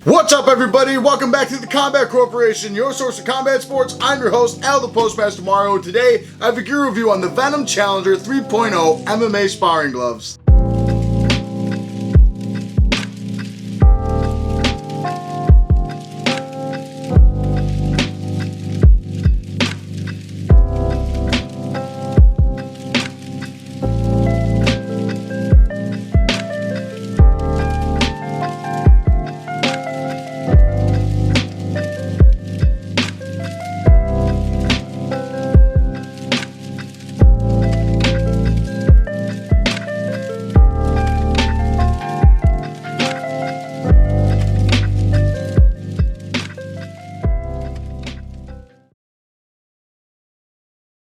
What's up, everybody? Welcome back to the Combat Corporation, your source of combat sports. I'm your host, Al the Postmaster Mario. Today, I have a gear review on the Venum Challenger 3.0 MMA Sparring Gloves.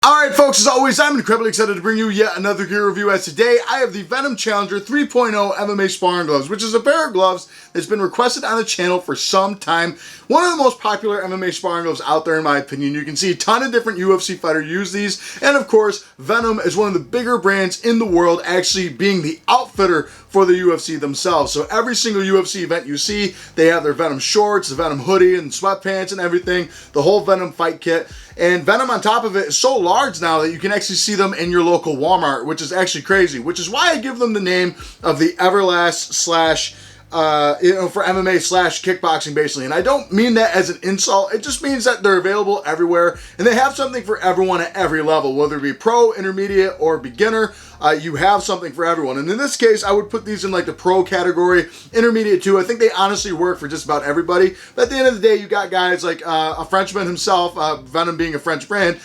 Alright folks, as always, I'm incredibly excited to bring you yet another gear review, as today I have the Venum Challenger 3.0 MMA Sparring Gloves, which is a pair of gloves that's been requested on the channel for some time. One of the most popular MMA sparring gloves out there in my opinion. You can see a ton of different UFC fighters use these, and of course, Venum is one of the bigger brands in the world, actually being the outfitter for the UFC themselves. So every single UFC event you see, they have their Venum shorts, the Venum hoodie, and sweatpants and everything, the whole Venum fight kit. And Venum on top of it is so large now that you can actually see them in your local Walmart, which is actually crazy, which is why I give them the name of the Everlast slash for MMA slash kickboxing, basically. And I don't mean that as an insult. It just means that they're available everywhere and they have something for everyone at every level, whether it be pro, intermediate, or beginner. You have something for everyone. And in this case, I would put these in like the pro category, intermediate too. I think they honestly work for just about everybody. But at the end of the day, you got guys like a Frenchman himself, Venum being a French brand,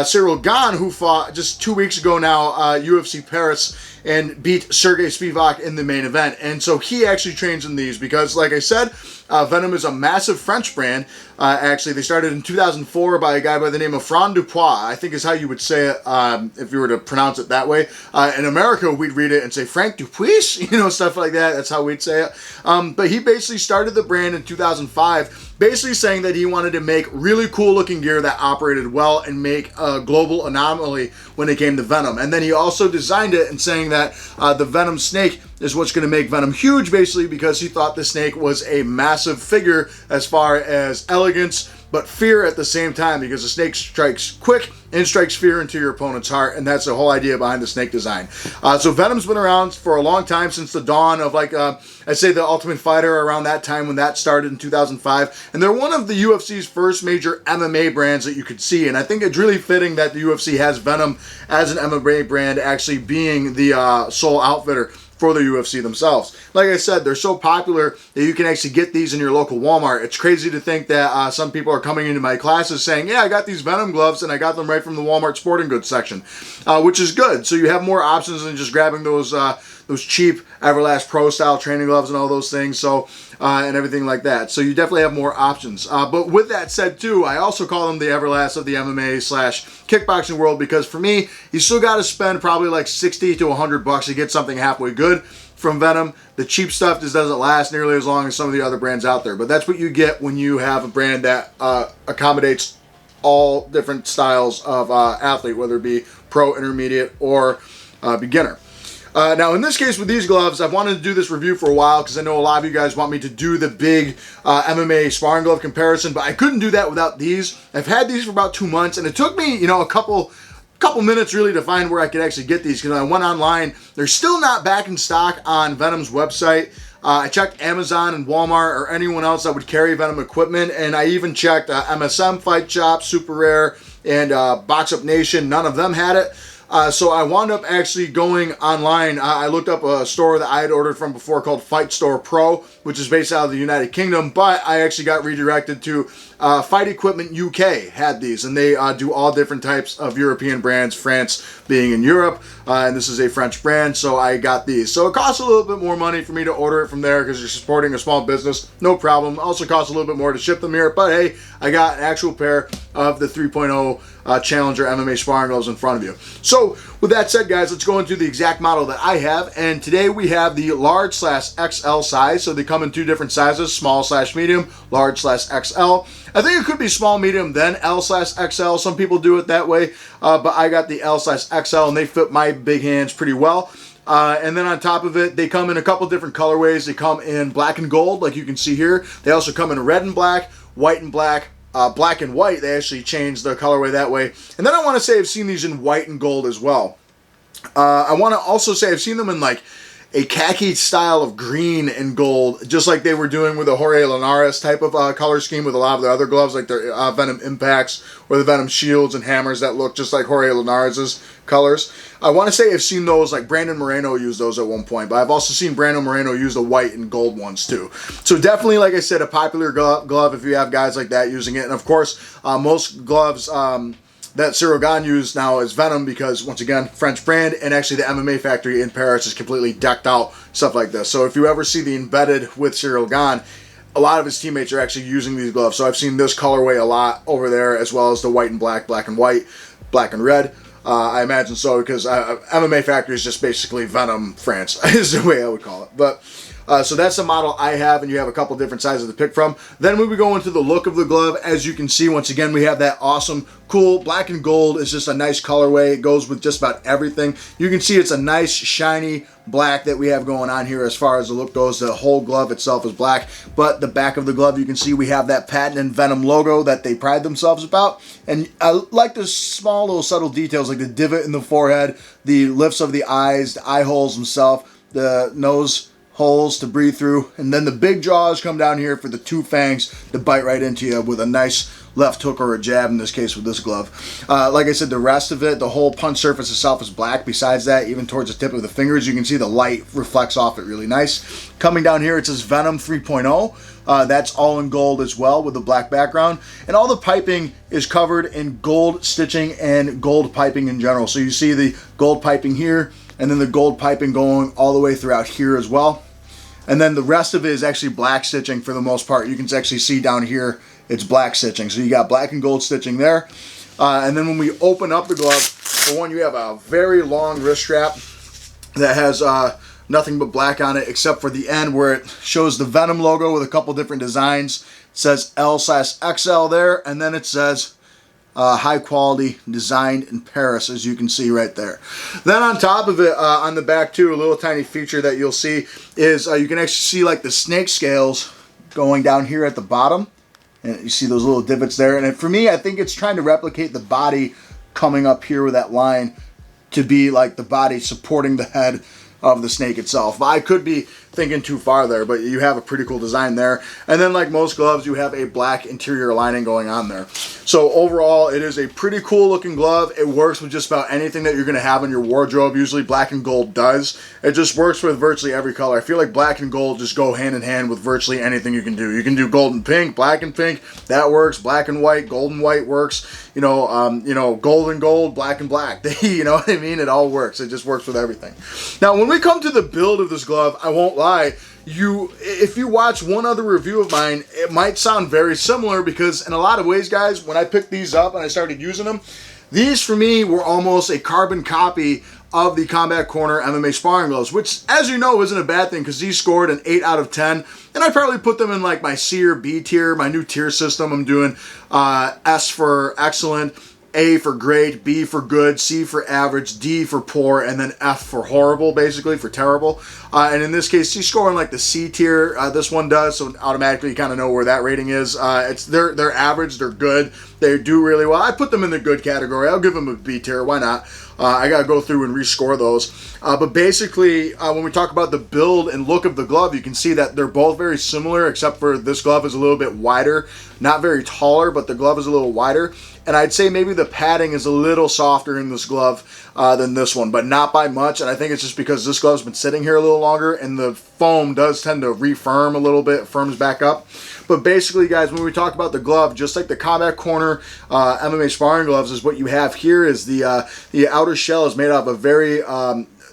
Cyril Gane, who fought just 2 weeks ago now, UFC Paris, and beat Sergey Spivak in the main event. And so he actually trains in these because, like I said, Venum is a massive French brand. Actually, they started in 2004 by a guy by the name of Franck Dupois, I think is how you would say it if you were to pronounce it that way. In America, we'd read it and say Frank Dupuis, stuff like that. That's how we'd say it. But he basically started the brand in 2005, basically saying that he wanted to make really cool looking gear that operated well and make a global anomaly when it came to Venum. And then he also designed it and saying that the Venum snake is what's going to make Venum huge, basically because he thought the snake was a massive figure as far as elegance, but fear at the same time, because the snake strikes quick and strikes fear into your opponent's heart, and that's the whole idea behind the snake design. So Venum's been around for a long time, since the dawn of I'd say the Ultimate Fighter, around that time when that started in 2005, and they're one of the UFC's first major MMA brands that you could see, and I think it's really fitting that the UFC has Venum as an MMA brand, actually being the sole outfitter for the UFC themselves. Like I said, they're so popular that you can actually get these in your local Walmart. It's crazy to think that some people are coming into my classes saying, yeah, I got these Venum gloves and I got them right from the Walmart sporting goods section, which is good. So you have more options than just grabbing those cheap Everlast Pro style training gloves and all those things. So and everything like that. So you definitely have more options. But with that said too, I also call them the Everlast of the MMA slash kickboxing world, because for me, you still got to spend probably like 60 to 100 bucks to get something halfway good from Venum. The cheap stuff just doesn't last nearly as long as some of the other brands out there. But that's what you get when you have a brand that accommodates all different styles of athlete, whether it be pro, intermediate, or beginner. Now, in this case with these gloves, I've wanted to do this review for a while because I know a lot of you guys want me to do the big MMA sparring glove comparison, but I couldn't do that without these. I've had these for about 2 months, and it took me, a couple minutes really to find where I could actually get these, because I went online. They're still not back in stock on Venum's website. I checked Amazon and Walmart or anyone else that would carry Venum equipment, and I even checked MSM Fight Shop, Super Rare, and Box Up Nation. None of them had it. So I wound up actually going online. I looked up a store that I had ordered from before called Fight Store Pro, which is based out of the United Kingdom, but I actually got redirected to Fight Equipment UK had these, and they do all different types of European brands, France being in Europe, and this is a French brand, so I got these. So it costs a little bit more money for me to order it from there because you're supporting a small business, no problem. Also costs a little bit more to ship them here, but hey, I got an actual pair of the 3.0 Challenger MMA sparring gloves in front of you. So with that said, guys, let's go into the exact model that I have, and today we have the large/XL size. So they come in 2 different sizes, small/medium, large/XL. I think it could be small, medium, then L/XL. Some people do it that way, but I got the L/XL, and they fit my big hands pretty well. And then on top of it, they come in a couple different colorways. They come in black and gold, like you can see here. They also come in red and black, white and black, black and white. They actually changed the colorway that way. And then I want to say I've seen these in white and gold as well. I want to also say I've seen them in like a khaki style of green and gold, just like they were doing with the Jorge Linares type of color scheme with a lot of the other gloves, like their Venum Impacts or the Venum Shields and Hammers that look just like Jorge Linares' colors. I want to say I've seen those, like Brandon Moreno used those at one point, but I've also seen Brandon Moreno use the white and gold ones too. So definitely, like I said, a popular glove if you have guys like that using it. And of course, most gloves that Cyril Gane used now is Venum because, once again, French brand, and actually the MMA factory in Paris is completely decked out, stuff like this. So if you ever see the embedded with Cyril Gane, a lot of his teammates are actually using these gloves. So I've seen this colorway a lot over there, as well as the white and black, black and white, black and red. I imagine so because MMA factory is just basically Venum France is the way I would call it. But so that's the model I have, and you have a couple different sizes to pick from. Then when we go into the look of the glove, as you can see, once again, we have that awesome, cool black and gold. It's just a nice colorway. It goes with just about everything. You can see it's a nice, shiny black that we have going on here as far as the look goes. The whole glove itself is black, but the back of the glove, you can see we have that patent and Venum logo that they pride themselves about. And I like the small little subtle details, like the divot in the forehead, the lifts of the eyes, the eye holes themselves, the nose holes to breathe through, and then the big jaws come down here for the two fangs to bite right into you with a nice left hook or a jab, in this case with this glove. Like I said, the rest of it, the whole punch surface itself is black. Besides that, even towards the tip of the fingers, you can see the light reflects off it really nice. Coming down here, it says Venum 3.0. That's all in gold as well with the black background. And all the piping is covered in gold stitching and gold piping in general. So you see the gold piping here, and then the gold piping going all the way throughout here as well. And then the rest of it is actually black stitching for the most part. You can actually see down here, it's black stitching. So you got black and gold stitching there. And then when we open up the glove, for one, you have a very long wrist strap that has nothing but black on it, except for the end where it shows the Venum logo with a couple different designs. It says L/XL there, and then it says high quality, designed in Paris, as you can see right there. Then on top of it, on the back too, a little tiny feature that you'll see is you can actually see like the snake scales going down here at the bottom, and you see those little divots there. And for me, I think it's trying to replicate the body coming up here with that line to be like the body supporting the head of the snake itself. But I could be thinking too far there, but you have a pretty cool design there. And then, like most gloves, you have a black interior lining going on there. So overall, it is a pretty cool looking glove. It works with just about anything that you're going to have in your wardrobe. Usually black and gold does. It just works with virtually every color. I feel like black and gold just go hand in hand with virtually anything you can do. You can do gold and pink, black and pink, that works. Black and white, gold and white works. Gold and gold, black and black. You know what I mean? It all works. It just works with everything. Now, when we come to the build of this glove, I won't lie, if you watch one other review of mine, it might sound very similar, because in a lot of ways, guys, when I picked these up and I started using them, these for me were almost a carbon copy of the Combat Corner MMA Sparring gloves, which, as you know, isn't a bad thing, because these scored an 8 out of 10, and I probably put them in like my C or B tier, my new tier system. I'm doing S for excellent, A for great, B for good, C for average, D for poor, and then F for horrible, basically, for terrible. And in this case, she's scoring like the C tier, this one does, so automatically you kind of know where that rating is. They're average, they're good, they do really well. I put them in the good category. I'll give them a B tier, why not? I gotta go through and rescore those. But basically, when we talk about the build and look of the glove, you can see that they're both very similar, except for this glove is a little bit wider. Not very taller, but the glove is a little wider. And I'd say maybe the padding is a little softer in this glove than this one, but not by much. And I think it's just because this glove's been sitting here a little longer, and the foam does tend to refirm a little bit, firms back up. But basically, guys, when we talk about the glove, just like the Combat Corner MMA Sparring gloves, is what you have here is the outer shell is made out of a very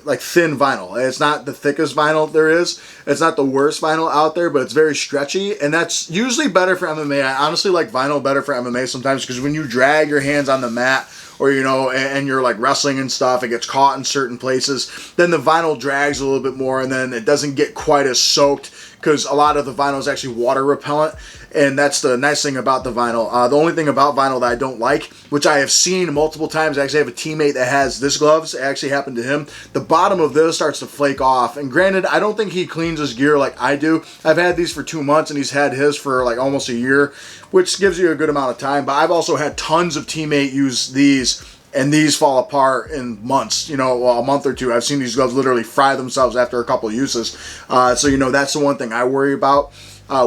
like thin vinyl. It's not the thickest vinyl there is. It's not the worst vinyl out there, but it's very stretchy, and that's usually better for MMA. I honestly like vinyl better for MMA sometimes, because when you drag your hands on the mat, or, you know, and you're like wrestling and stuff, it gets caught in certain places, then the vinyl drags a little bit more, and then it doesn't get quite as soaked, because a lot of the vinyl is actually water repellent, and that's the nice thing about the vinyl. The only thing about vinyl that I don't like, which I have seen multiple times, I actually have a teammate that has this gloves, it actually happened to him, the bottom of this starts to flake off, and granted, I don't think he cleans his gear like I do. I've had these for 2 months, and he's had his for like almost a year, which gives you a good amount of time, but I've also had tons of teammates use these, and these fall apart in months, you know, well, a month or two. I've seen these gloves literally fry themselves after a couple uses. So, you know, that's the one thing I worry about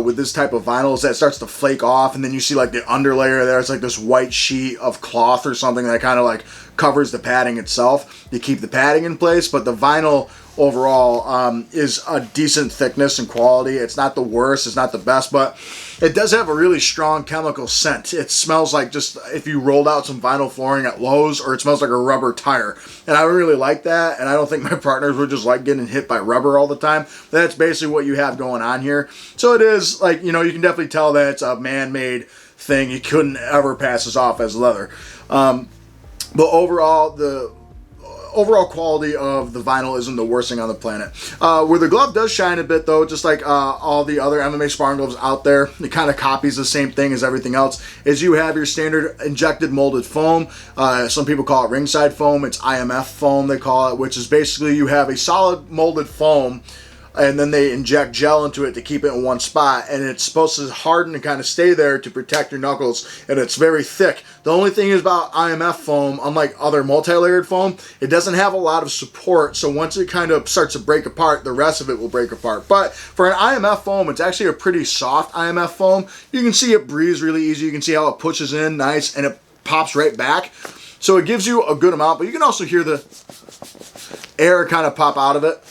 with this type of vinyl, is that it starts to flake off, and then you see like the underlayer there. It's like this white sheet of cloth or something that kind of like covers the padding itself. You keep the padding in place, but the vinyl overall is a decent thickness and quality. It's not the worst, it's not the best, but it does have a really strong chemical scent. It smells like just if you rolled out some vinyl flooring at Lowe's, or it smells like a rubber tire. And I really like that, and I don't think my partners would just like getting hit by rubber all the time. That's basically what you have going on here. So it is like, you know, you can definitely tell that it's a man-made thing. You couldn't ever pass this off as leather. But overall, the overall quality of the vinyl isn't the worst thing on the planet. Where the glove does shine a bit, though, just like all the other MMA sparring gloves out there, it kind of copies the same thing as everything else, is you have your standard injected molded foam. Some people call it ringside foam. It's IMF foam, they call it, which is basically you have a solid molded foam, and then they inject gel into it to keep it in one spot, and it's supposed to harden and kind of stay there to protect your knuckles, and it's very thick. The only thing is about IMF foam, unlike other multi-layered foam, it doesn't have a lot of support, so once it kind of starts to break apart, the rest of it will break apart. But for an IMF foam, it's actually a pretty soft IMF foam. You can see it breathes really easy. You can see how it pushes in nice, and it pops right back. So it gives you a good amount, but you can also hear the air kind of pop out of it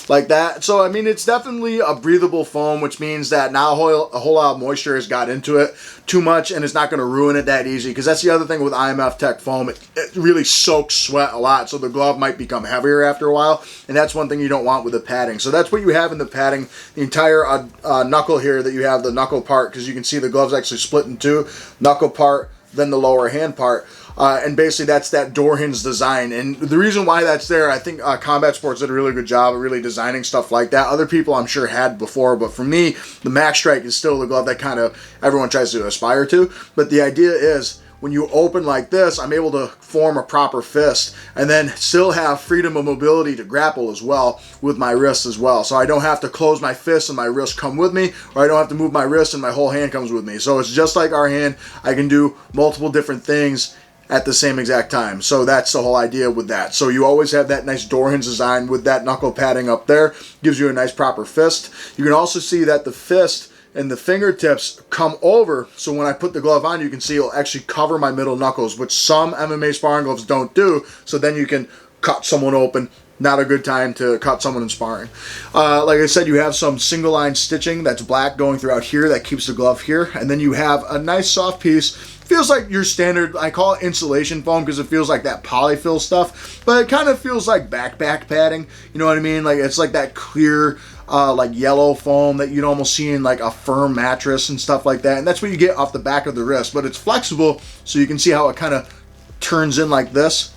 like that. So, I mean, it's definitely a breathable foam, which means that now a whole lot of moisture has got into it too much, and it's not going to ruin it that easy, because that's the other thing with IMF Tech foam. It really soaks sweat a lot, so the glove might become heavier after a while, and that's one thing you don't want with the padding. So that's what you have in the padding. The entire knuckle here, that you have the knuckle part, because you can see the glove's actually split in two, knuckle part, then the lower hand part. And basically that's that door hinge design. And the reason why that's there, I think Combat Sports did a really good job of really designing stuff like that. Other people I'm sure had before, but for me, the Max Strike is still the glove that kind of everyone tries to aspire to. But the idea is, when you open like this, I'm able to form a proper fist and then still have freedom of mobility to grapple as well with my wrist as well. So I don't have to close my fist and my wrist come with me, or I don't have to move my wrist and my whole hand comes with me. So it's just like our hand. I can do multiple different things at the same exact time. So that's the whole idea with that. So you always have that nice door hinge design with that knuckle padding up there. Gives you a nice proper fist. You can also see that the fist and the fingertips come over, so when I put the glove on, you can see it'll actually cover my middle knuckles, which some MMA sparring gloves don't do. So then you can cut someone open. Not a good time to cut someone in sparring. Like I said, you have some single line stitching that's black going throughout here that keeps the glove here, and then you have a nice soft piece. Feels like your standard, I call it insulation foam because it feels like that polyfill stuff, but it kind of feels like backpack padding. You know what I mean? Like it's like that clear, like yellow foam that you'd almost see in like a firm mattress and stuff like that. And that's what you get off the back of the wrist, but it's flexible, so you can see how it kind of turns in like this.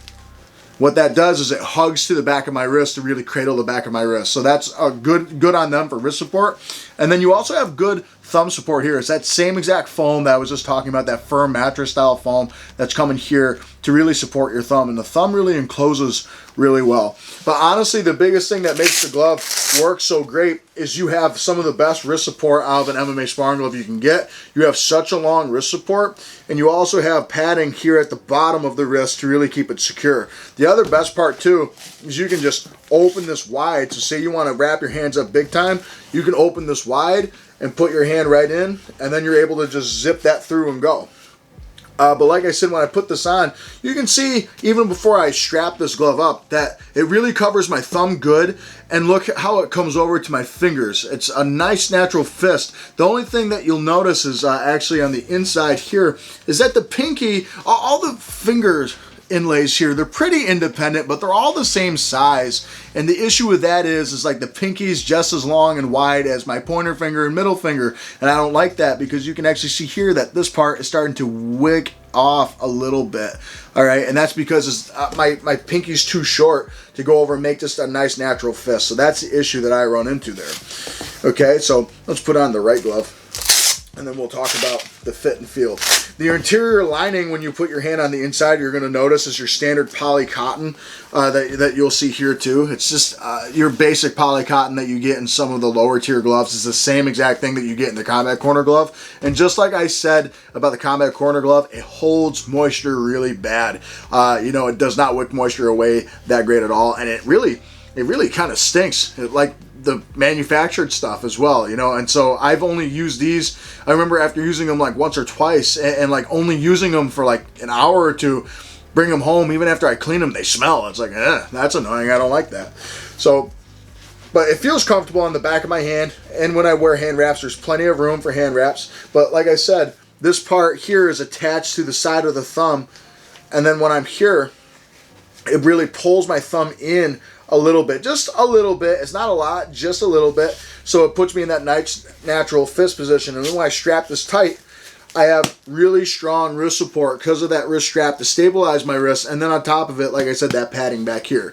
What that does is it hugs to the back of my wrist to really cradle the back of my wrist. So that's a good on them for wrist support. And then you also have good thumb support here. It's that same exact foam that I was just talking about, that firm mattress style foam that's coming here to really support your thumb. And the thumb really encloses really well. But honestly, the biggest thing that makes the glove work so great is you have some of the best wrist support out of an MMA sparring glove you can get. You have such a long wrist support, and you also have padding here at the bottom of the wrist to really keep it secure. The other best part too is you can just open this wide. So say you want to wrap your hands up big time, you can open this wide and put your hand right in, and then you're able to just zip that through and go. But like I said, when I put this on, you can see even before I strap this glove up that it really covers my thumb good, and look how it comes over to my fingers. It's a nice natural fist. The only thing that you'll notice is actually on the inside here is that the pinky, all the fingers inlays here, they're pretty independent, but they're all the same size. And the issue with that is like the pinky's just as long and wide as my pointer finger and middle finger, and I don't like that because you can actually see here that this part is starting to wick off a little bit. All right, and that's because my pinky's too short to go over and make just a nice natural fist. So that's the issue that I run into there. Okay, so let's put on the right glove, and then we'll talk about the fit and feel. The interior lining, when you put your hand on the inside, you're going to notice is your standard poly cotton that you'll see here too. It's just your basic poly cotton that you get in some of the lower tier gloves. It's the same exact thing that you get in the combat corner glove. And just like I said about the combat corner glove, it holds moisture really bad. You know, it does not wick moisture away that great at all, and it really kind of stinks. Like the manufactured stuff as well, you know. And so I've only used these. I remember after using them like once or twice, and like only using them for like an hour or two, bring them home, even after I clean them, they smell. It's like, that's annoying. I don't like that. So, but it feels comfortable on the back of my hand, and when I wear hand wraps, there's plenty of room for hand wraps. But like I said, this part here is attached to the side of the thumb, and then when I'm here, it really pulls my thumb in a little bit, just a little bit. It's not a lot, just a little bit. So it puts me in that nice natural fist position. And then when I strap this tight, I have really strong wrist support because of that wrist strap to stabilize my wrist. And then on top of it, like I said, that padding back here.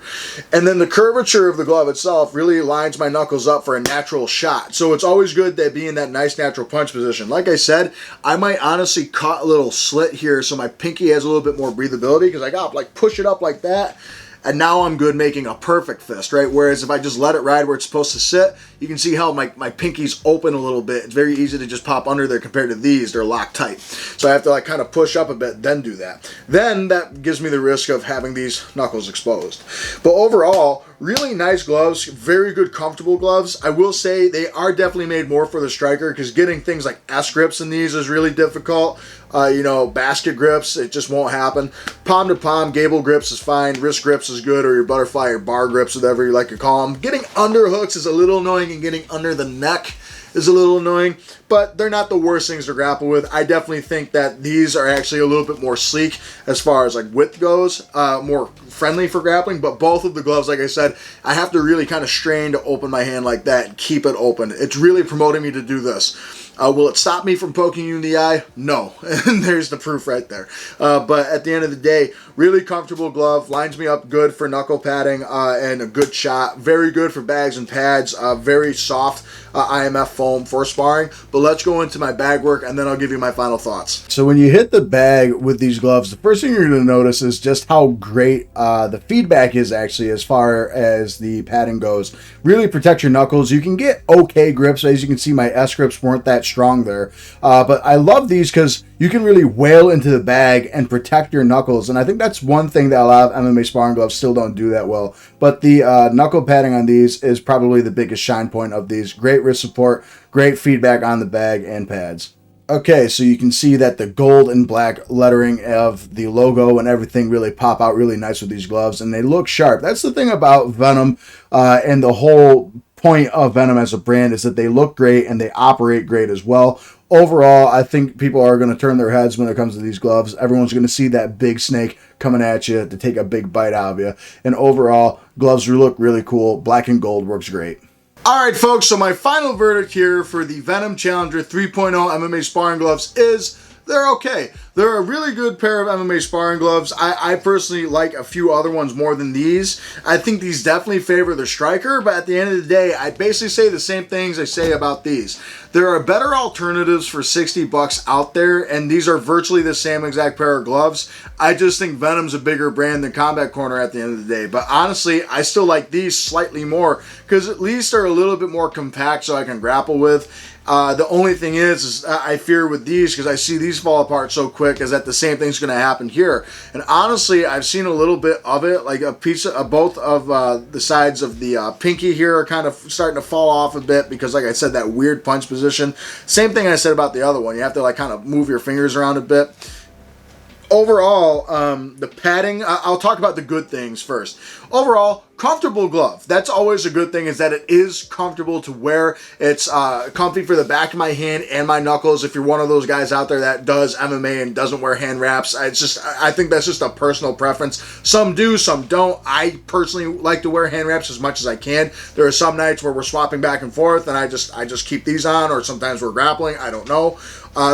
And then the curvature of the glove itself really lines my knuckles up for a natural shot. So it's always good to be in that nice natural punch position. Like I said, I might honestly cut a little slit here so my pinky has a little bit more breathability, because I got like push it up like that. And now I'm good making a perfect fist, right? Whereas if I just let it ride where it's supposed to sit, you can see how my pinky's open a little bit. It's very easy to just pop under there compared to these. They're locked tight. So I have to like kind of push up a bit, then do that. Then that gives me the risk of having these knuckles exposed. But overall, really nice gloves, very good comfortable gloves. I will say they are definitely made more for the striker, because getting things like S grips in these is really difficult. You know, basket grips, it just won't happen. Palm to palm, gable grips is fine. Wrist grips is good, or your butterfly or bar grips, whatever you like to call them. Getting underhooks is a little annoying, and getting under the neck is a little annoying, but they're not the worst things to grapple with. I definitely think that these are actually a little bit more sleek as far as like width goes, more friendly for grappling. But both of the gloves, like I said, I have to really kind of strain to open my hand like that and keep it open. It's really promoting me to do this. Will it stop me from poking you in the eye? No. And there's the proof right there. But at the end of the day, really comfortable glove. Lines me up good for knuckle padding and a good shot. Very good for bags and pads. Very soft IMF foam for sparring. But let's go into my bag work, and then I'll give you my final thoughts. So when you hit the bag with these gloves, the first thing you're going to notice is just how great the feedback is actually as far as the padding goes. Really protect your knuckles. You can get okay grips. As you can see, my S grips weren't that strong there. But I love these because you can really wail into the bag and protect your knuckles. And I think that's one thing that a lot of MMA sparring gloves still don't do that well. But the knuckle padding on these is probably the biggest shine point of these. Great wrist support, great feedback on the bag and pads. Okay, so you can see that the gold and black lettering of the logo and everything really pop out really nice with these gloves, and they look sharp. That's the thing about Venum, and the whole point of Venum as a brand is that they look great and they operate great as well. Overall, I think people are going to turn their heads when it comes to these gloves. Everyone's going to see that big snake coming at you to take a big bite out of you. And overall, gloves look really cool. Black and gold works great. All right, folks, so my final verdict here for the Venum Challenger 3.0 MMA sparring gloves is they're okay. They're a really good pair of MMA sparring gloves. I personally like a few other ones more than these. I think these definitely favor the striker, but at the end of the day, I basically say the same things I say about these. There are better alternatives for 60 bucks out there, and these are virtually the same exact pair of gloves. I just think Venum's a bigger brand than Combat Corner at the end of the day. But honestly, I still like these slightly more because at least they're a little bit more compact so I can grapple with. The only thing is I fear with these, because I see these fall apart so quick, is that the same thing's going to happen here. And honestly, I've seen a little bit of it, like a piece of both of the sides of the pinky here are kind of starting to fall off a bit because, like I said, that weird punch position. Same thing I said about the other one. You have to like kind of move your fingers around a bit. Overall, the padding, I'll talk about the good things first. Overall, comfortable glove. That's always a good thing, is that it is comfortable to wear. It's comfy for the back of my hand and my knuckles. If you're one of those guys out there that does MMA and doesn't wear hand wraps, I think that's just a personal preference. Some do, some don't. I personally like to wear hand wraps as much as I can. There are some nights where we're swapping back and forth and I just keep these on, or sometimes we're grappling. I don't know.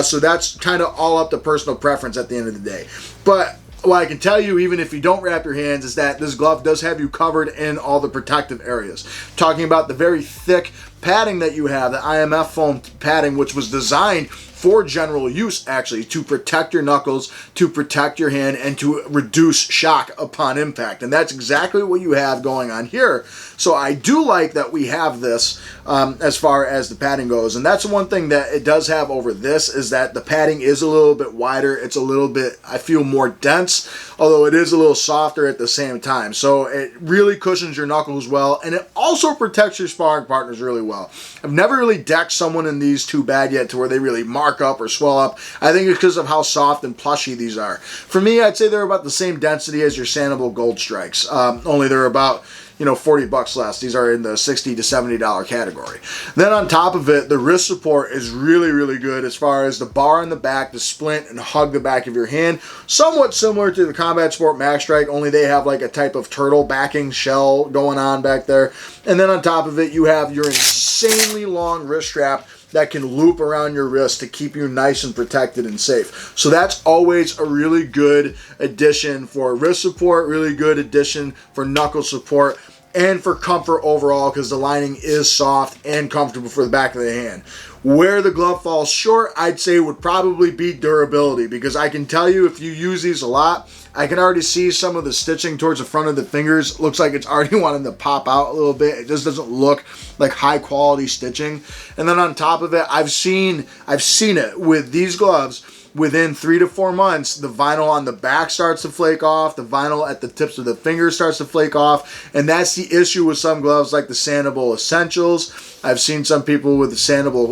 So that's kind of all up to personal preference at the end of the day. But what I can tell you, even if you don't wrap your hands, is that this glove does have you covered in all the protective areas. Talking about the very thick padding that you have, the IMF foam padding, which was designed for general use, actually, to protect your knuckles, to protect your hand, and to reduce shock upon impact. And that's exactly what you have going on here. So I do like that we have this as far as the padding goes. And that's the one thing that it does have over this, is that the padding is a little bit wider. It's a little bit, I feel, more dense, although it is a little softer at the same time. So it really cushions your knuckles well, and it also protects your sparring partners really well. I've never really decked someone in these too bad yet to where they really mark up or swell up. I think it's because of how soft and plushy these are. For me, I'd say they're about the same density as your Sandable Gold Strikes, only they're about, you know, 40 bucks less. These are in the $60 to $70 category. Then on top of it, the wrist support is really, really good as far as the bar in the back, the splint, and hug the back of your hand. Somewhat similar to the Combat Sport Max Strike, only they have like a type of turtle backing shell going on back there. And then on top of it, you have your insanely long wrist strap that can loop around your wrist to keep you nice and protected and safe. So that's always a really good addition for wrist support, really good addition for knuckle support, and for comfort overall, because the lining is soft and comfortable for the back of the hand. Where the glove falls short, I'd say, would probably be durability, because I can tell you, if you use these a lot, I can already see some of the stitching towards the front of the fingers. Looks like it's already wanting to pop out a little bit. It just doesn't look like high quality stitching. And then on top of it, I've seen it with these gloves. Within 3 to 4 months, the vinyl on the back starts to flake off. The vinyl at the tips of the fingers starts to flake off. And that's the issue with some gloves like the Sandable Essentials. I've seen some people with the Sandable,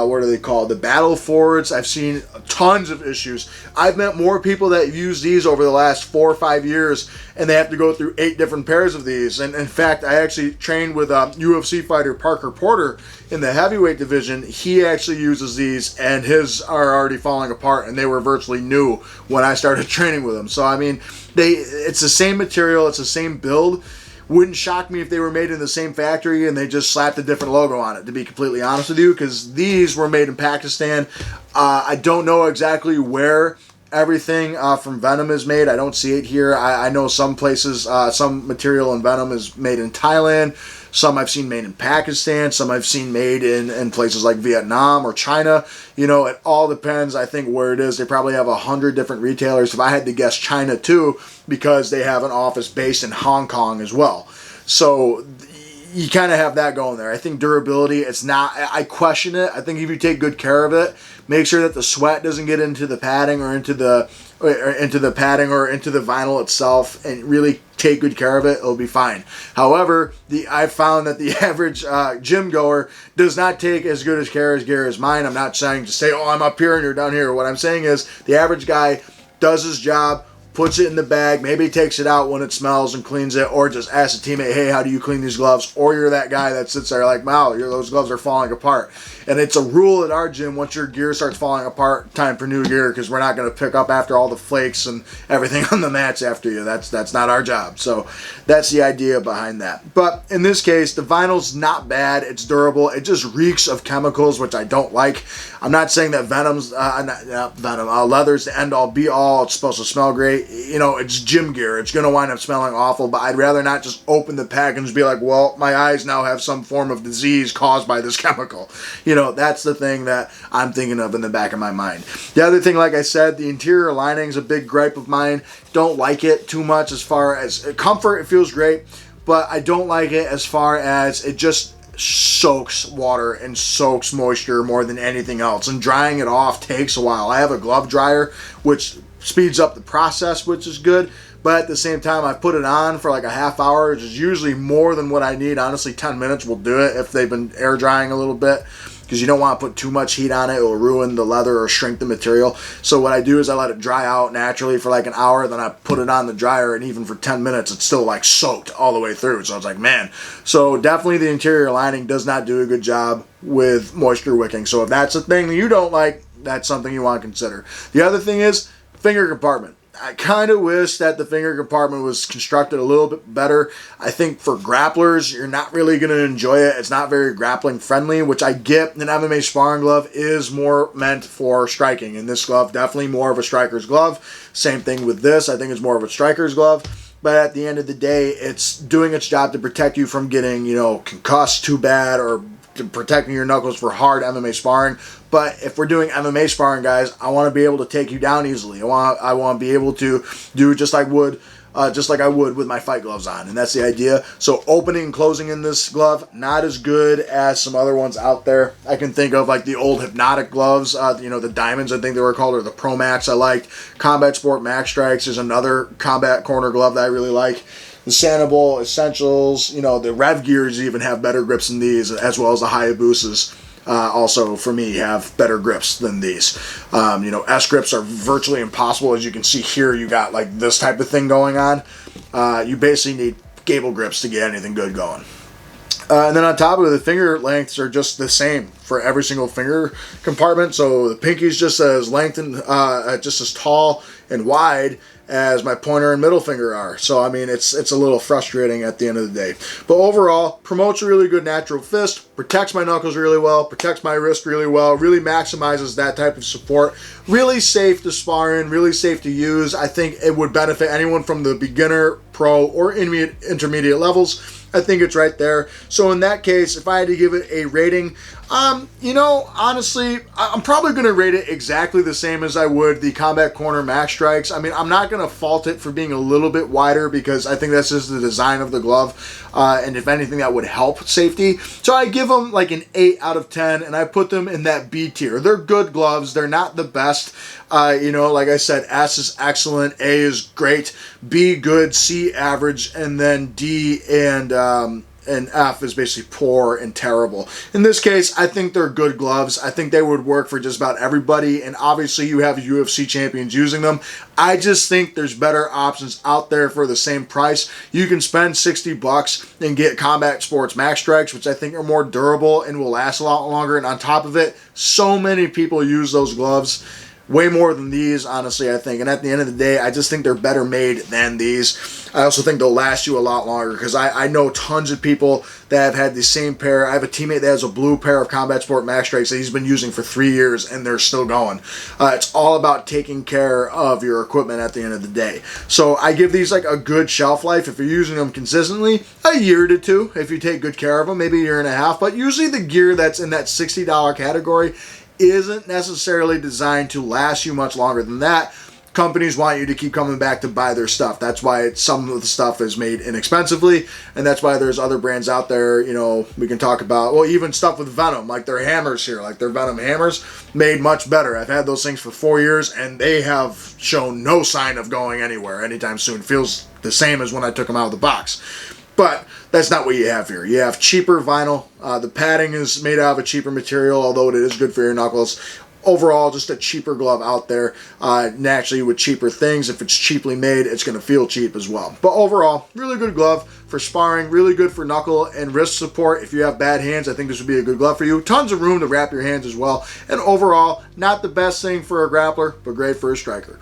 what are they called? The Battle Forwards. I've seen tons of issues. I've met more people that use these over the last 4 or 5 years, and they have to go through 8 different pairs of these. And in fact, I actually trained with UFC fighter Parker Porter in the heavyweight division. He actually uses these, and his are already falling apart, and they were virtually new when I started training with them. So I mean, it's the same material, it's the same build. Wouldn't shock me if they were made in the same factory and they just slapped a different logo on it, to be completely honest with you, because these were made in Pakistan. I don't know exactly where everything from Venum is made. I don't see it here. I know some places, some material in Venum is made in Thailand. Some I've seen made in Pakistan. Some I've seen made in places like Vietnam or China. You know, it all depends, I think, where it is. They probably have 100 different retailers. If I had to guess, China too, because they have an office based in Hong Kong as well. So you kind of have that going there. I think durability, it's not, I question it. I think if you take good care of it, make sure that the sweat doesn't get into the padding or into the padding or into the vinyl itself, and really take good care of it, it'll be fine. However, I've found that the average gym goer does not take as good as care as mine. I'm not saying to say, oh, I'm up here and you're down here. What I'm saying is the average guy does his job, puts it in the bag, maybe takes it out when it smells and cleans it, or just asks a teammate, hey, how do you clean these gloves? Or you're that guy that sits there like, wow, those gloves are falling apart. And it's a rule at our gym, once your gear starts falling apart, time for new gear, because we're not going to pick up after all the flakes and everything on the mats after you. That's not our job. So that's the idea behind that. But in this case, the vinyl's not bad. It's durable. It just reeks of chemicals, which I don't like. I'm not saying that leather's the end-all, be-all. It's supposed to smell great. You know, it's gym gear. It's going to wind up smelling awful, but I'd rather not just open the pack and just be like, well, my eyes now have some form of disease caused by this chemical. You know, that's the thing that I'm thinking of in the back of my mind. The other thing, like I said, the interior lining is a big gripe of mine. Don't like it too much as far as comfort. It feels great, but I don't like it as far as it just soaks water and soaks moisture more than anything else, and drying it off takes a while. I have a glove dryer, which speeds up the process, which is good, but at the same time, I put it on for like a half hour, which is usually more than what I need. Honestly, 10 minutes will do it if they've been air drying a little bit. because you don't want to put too much heat on it. It will ruin the leather or shrink the material. So what I do is I let it dry out naturally for like an hour, then I put it on the dryer, and even for 10 minutes it's still like soaked all the way through. So it's like, man. So definitely the interior lining does not do a good job with moisture wicking. So if that's a thing that you don't like, that's something you want to consider. The other thing is finger compartment. I kind of wish that the finger compartment was constructed a little bit better. I think for grapplers, you're not really going to enjoy it. It's not very grappling friendly, which I get. An MMA sparring glove is more meant for striking, and this glove definitely more of a striker's glove. Same thing with this. I think it's more of a striker's glove. But at the end of the day, it's doing its job to protect you from getting, concussed too bad, or protecting your knuckles for hard MMA sparring. But if we're doing MMA sparring, guys, I want to be able to take you down easily. I want to be able to do just like I would with my fight gloves on, and that's the idea. So opening and closing in this glove, not as good as some other ones out there. I can think of like the old Hypnotic gloves, the Diamonds, I think they were called, or the Pro Max I liked. Combat Sport Max Strikes is another combat corner glove that I really like. The Sanibel Essentials, the Rev Gears even have better grips than these, as well as the Hayabusas. Also, for me, have better grips than these. S grips are virtually impossible. As you can see here, you got like this type of thing going on. You basically need gable grips to get anything good going. And then on top of it, the finger lengths are just the same for every single finger compartment. So the pinky's just as lengthened, just as tall and wide as my pointer and middle finger are. So, I mean, it's a little frustrating at the end of the day. But overall, promotes a really good natural fist, protects my knuckles really well, protects my wrist really well, really maximizes that type of support. Really safe to spar in, really safe to use. I think it would benefit anyone from the beginner, pro, or intermediate levels. I think it's right there. So in that case, if I had to give it a rating, honestly, I'm probably going to rate it exactly the same as I would the Combat Corner Max Strikes. I mean, I'm not going to fault it for being a little bit wider, because I think that's just the design of the glove. And if anything, that would help safety. So I give them like an 8 out of 10, and I put them in that B tier. They're good gloves. They're not the best. Like I said, S is excellent, A is great, B good, C average, and then D and F is basically poor and terrible. In this case, I think they're good gloves. I think they would work for just about everybody, and obviously you have UFC champions using them. I just think there's better options out there for the same price. You can spend $60 and get Combat Sports Max Strikes, which I think are more durable and will last a lot longer, and on top of it, so many people use those gloves. Way more than these, honestly, I think. And at the end of the day, I just think they're better made than these. I also think they'll last you a lot longer, because I know tons of people that have had the same pair. I have a teammate that has a blue pair of Combat Sport Max Strikes that he's been using for 3 years, and they're still going. It's all about taking care of your equipment at the end of the day. So I give these like a good shelf life. If you're using them consistently, a year to 2. If you take good care of them, maybe a year and a half. But usually the gear that's in that $60 category isn't necessarily designed to last you much longer than that. Companies want you to keep coming back to buy their stuff. That's why some of the stuff is made inexpensively, and that's why there's other brands out there, we can talk about, well, even stuff with Venum, like their hammers here, like their Venum hammers, made much better. I've had those things for 4 years, and they have shown no sign of going anywhere anytime soon. Feels the same as when I took them out of the box. But that's not what you have here. You have cheaper vinyl. The padding is made out of a cheaper material, although it is good for your knuckles. Overall, just a cheaper glove out there. Naturally, with cheaper things, if it's cheaply made, it's going to feel cheap as well. But overall, really good glove for sparring, really good for knuckle and wrist support. If you have bad hands, I think this would be a good glove for you. Tons of room to wrap your hands as well. And overall, not the best thing for a grappler, but great for a striker.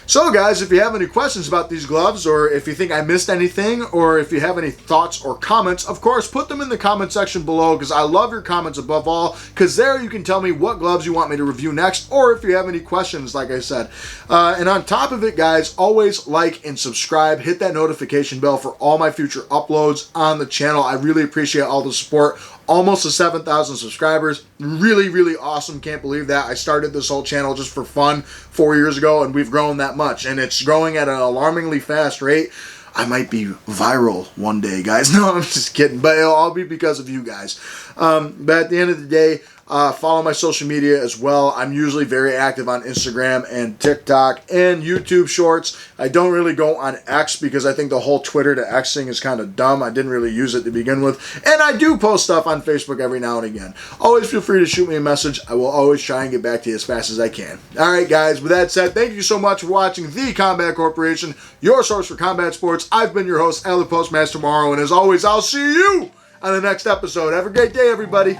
So guys, if you have any questions about these gloves, or if you think I missed anything, or if you have any thoughts or comments, of course, put them in the comment section below, because I love your comments above all, because there you can tell me what gloves you want me to review next, or if you have any questions, like I said. And on top of it, guys, always like and subscribe. Hit that notification bell for all my future uploads on the channel. I really appreciate all the support. Almost to 7,000 subscribers. Really, really awesome. Can't believe that. I started this whole channel just for fun 4 years ago, and we've grown that much. And it's growing at an alarmingly fast rate. I might be viral one day, guys. No, I'm just kidding. But it'll all be because of you guys. But at the end of the day, Follow my social media as well. I'm usually very active on Instagram and TikTok and YouTube Shorts. I don't really go on X because I think the whole Twitter to X thing is kind of dumb. I didn't really use it to begin with. And I do post stuff on Facebook every now and again. Always feel free to shoot me a message. I will always try and get back to you as fast as I can. All right, guys. With that said, thank you so much for watching The Combat Corporation, your source for combat sports. I've been your host, Ali Postmaster Morrow, and as always, I'll see you on the next episode. Have a great day, everybody.